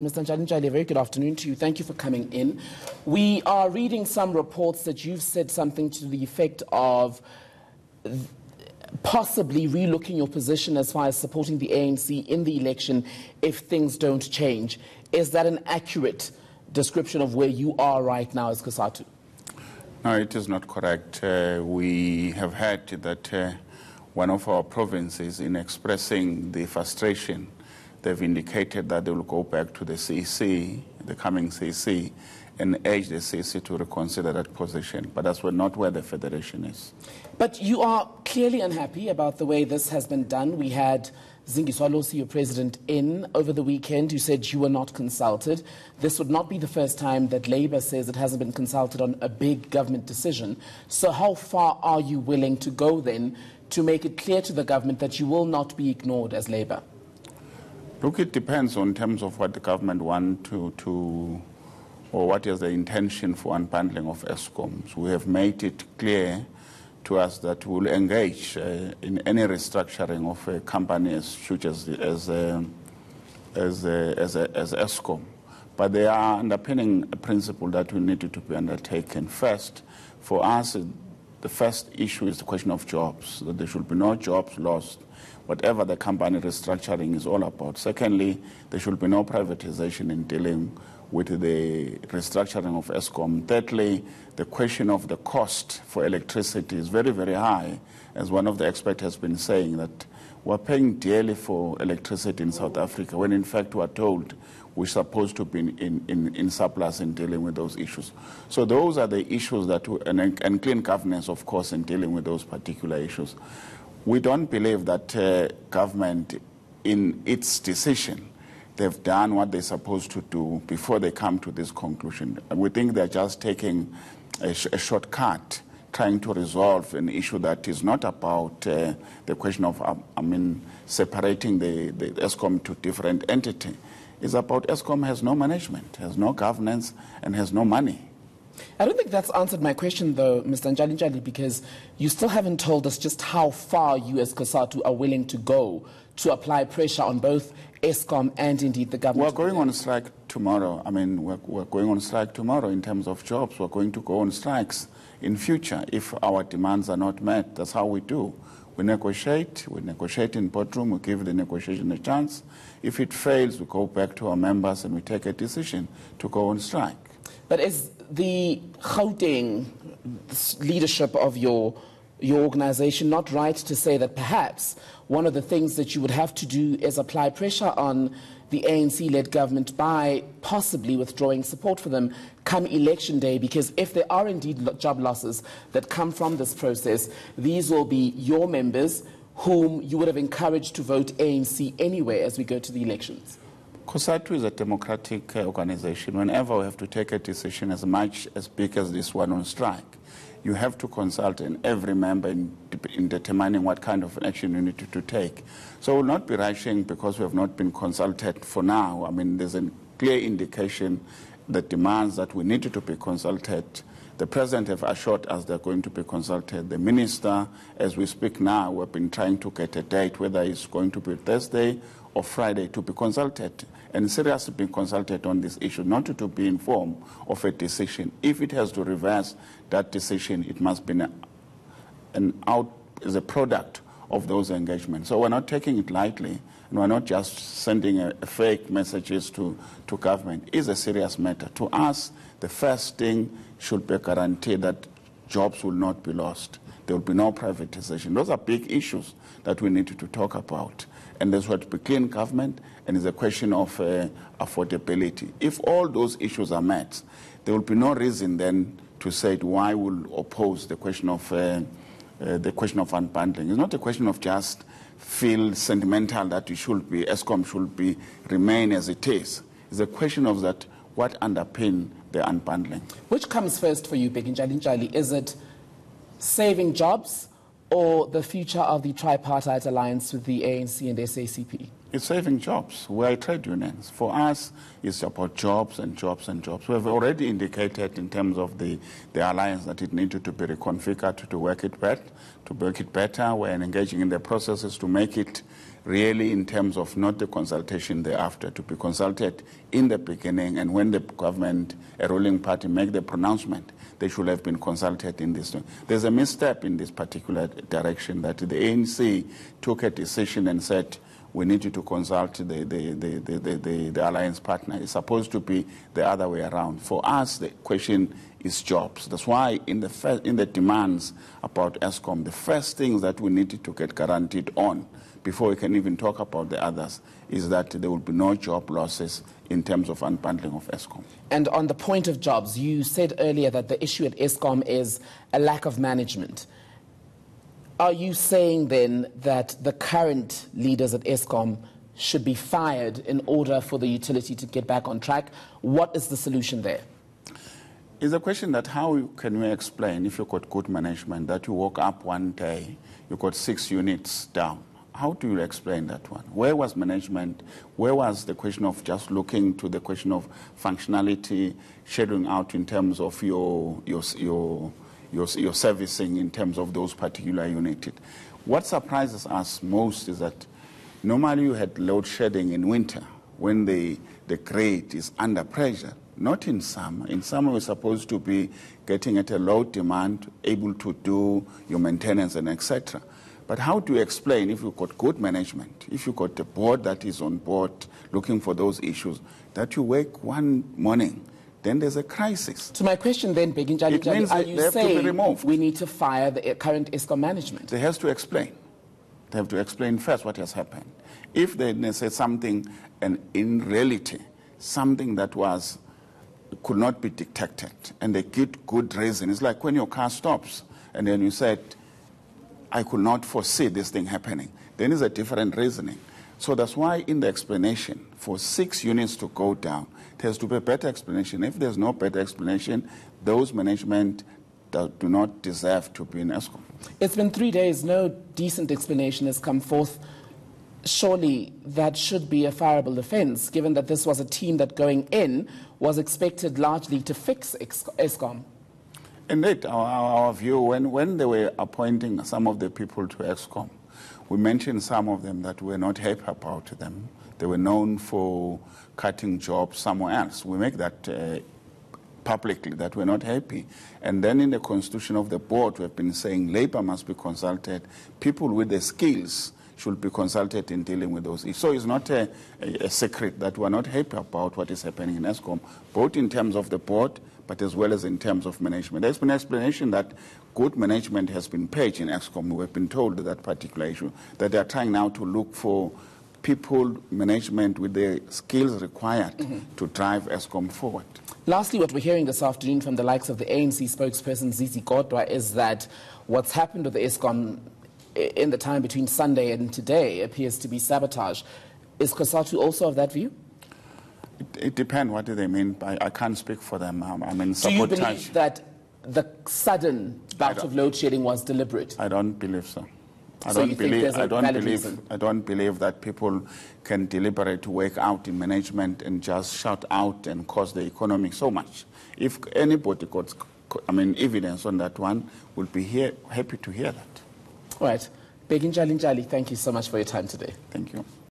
Mr. Njalinjali, a very good afternoon to you. Thank you for coming in. We are reading some reports that you've said something to the effect of possibly relooking your position as far as supporting the ANC in the election if things don't change. Is that an accurate description of where you are right now as Cosatu? No, it is not correct. We have heard that one of our provinces, in expressing the frustration, they've indicated that they will go back to the CC, the coming CC, and urge the CC to reconsider that position. But that's not where the Federation is. But you are clearly unhappy about the way this has been done. We had Zingiswa Losi, your president, in over the weekend, who said you were not consulted. This would not be the first time that Labour says it hasn't been consulted on a big government decision. So how far are you willing to go then to make it clear to the government that you will not be ignored as Labour? Look, it depends on terms of what the government want or what is the intention for unbundling of Eskom. So we have made it clear to us that we will engage in any restructuring of a company as huge as Eskom. But they are underpinning a principle that we need to be undertaken. First, for us, the first issue is the question of jobs, that there should be no jobs lost, whatever the company restructuring is all about. Secondly, there should be no privatization in dealing with the restructuring of Eskom. Thirdly, the question of the cost for electricity is very, very high, as one of the experts has been saying, that we're paying dearly for electricity in South Africa, when in fact we're told we're supposed to be in surplus in dealing with those issues. So those are the issues that, and clean governance, of course, in dealing with those particular issues. We don't believe that government, in its decision, they've done what they're supposed to do before they come to this conclusion. We think they're just taking a shortcut, trying to resolve an issue that is not about the question of, separating the Eskom to different entity. It's about Eskom has no management, has no governance, and has no money. I don't think that's answered my question, though, Mr. Njalinjali, because you still haven't told us just how far you as Cosatu are willing to go to apply pressure on both Eskom and indeed the government. We're going on strike tomorrow. We're going on strike tomorrow in terms of jobs. We're going to go on strikes in future if our demands are not met. That's how we do. We negotiate in boardroom, we give the negotiation a chance. If it fails, we go back to our members and we take a decision to go on strike. But is the Gauteng leadership of your organization not right to say that perhaps one of the things that you would have to do is apply pressure on the ANC-led government by possibly withdrawing support for them come election day? Because if there are indeed job losses that come from this process, these will be your members whom you would have encouraged to vote ANC anyway as we go to the elections. Cosatu is a democratic organization. Whenever we have to take a decision as much as big as this one on strike, you have to consult every member in determining what kind of action you need to take. So we'll not be rushing because we have not been consulted for now. There's a clear indication that demands that we needed to be consulted. The President have assured us they're going to be consulted. The Minister, as we speak now, we've been trying to get a date, whether it's going to be Thursday or Friday, to be consulted, and seriously being consulted on this issue, not to be informed of a decision. If it has to reverse that decision, it must be as a product of those engagements. So we're not taking it lightly, and we're not just sending fake messages to government. It's a serious matter. To us, the first thing should be a guarantee that jobs will not be lost. There will be no privatization. Those are big issues that we need to talk about. And there's what to be clean government, and it's a question of affordability. If all those issues are met, there will be no reason then to say why we'll oppose the question of unbundling. It's not a question of just feel sentimental that it should be, Eskom should remain as it is. It's a question of that what underpin the unbundling. Which comes first for you, Njalinjali? Is it saving jobs or the future of the tripartite alliance with the ANC and SACP? It's saving jobs. We're trade unions. For us, it's about jobs and jobs and jobs. We have already indicated in terms of the alliance that it needed to be reconfigured to work it better. We're engaging in the processes to make it really in terms of not the consultation thereafter, to be consulted in the beginning, and when the government, a ruling party, make the pronouncement, they should have been consulted in this. There's a misstep in this particular direction, that the ANC took a decision and said, we need you to consult the alliance partner. It's supposed to be the other way around. For us, the question is jobs. That's why in the demands about Eskom, the first things that we need to get guaranteed on, before we can even talk about the others, is that there will be no job losses in terms of unbundling of Eskom. And on the point of jobs, you said earlier that the issue at Eskom is a lack of management. Are you saying then that the current leaders at Eskom should be fired in order for the utility to get back on track? What is the solution there? It's a question that how can we explain, if you've got good management, that you woke up one day, you've got 6 units down. How do you explain that one? Where was management? Where was the question of just looking to the question of functionality, shadowing out in terms of your servicing in terms of those particular units? What surprises us most is that normally you had load shedding in winter when the grid is under pressure, not in summer. In summer we're supposed to be getting at a low demand, able to do your maintenance and etc. But how do you explain, if you've got good management, if you've got the board that is on board looking for those issues, that you wake one morning, then there's a crisis. To my question then, Beginjali, are you saying we need to fire the current Eskom management? They have to explain. They have to explain first what has happened. If they say something, and in reality, something that could not be detected, and they give good reason. It's like when your car stops, and then you said, I could not foresee this thing happening. Then it's a different reasoning. So that's why in the explanation, for 6 units to go down, there has to be a better explanation. If there's no better explanation, those management that do not deserve to be in Eskom. It's been 3 days, no decent explanation has come forth. Surely that should be a fireable offence, given that this was a team that going in was expected largely to fix Eskom. Indeed, our view, when they were appointing some of the people to Eskom, we mentioned some of them that were not happy about them. They were known for cutting jobs somewhere else. We make that publicly, that we're not happy. And then in the constitution of the board, we've been saying labor must be consulted. People with the skills should be consulted in dealing with those issues. So it's not a secret that we're not happy about what is happening in Eskom, both in terms of the board, but as well as in terms of management. There's been an explanation that good management has been paid in Eskom. We've been told that particular issue, that they are trying now to look for people, management with the skills required to drive Eskom forward. Lastly, what we're hearing this afternoon from the likes of the ANC spokesperson Zizi Kodwa is that what's happened with the Eskom in the time between Sunday and today appears to be sabotage. Is Cosatu also of that view? It depends what do they mean by, I can't speak for them. I mean, sabotage. Do you believe that the sudden bout of load shedding was deliberate? I don't believe so. I So don't you think believe. there's a I don't valid believe. reason? I don't believe that people can deliberate to wake out in management and just shout out and cause the economy so much. If anybody got, evidence on that one, we'll be happy to hear that. All right. Beginjali, thank you so much for your time today. Thank you.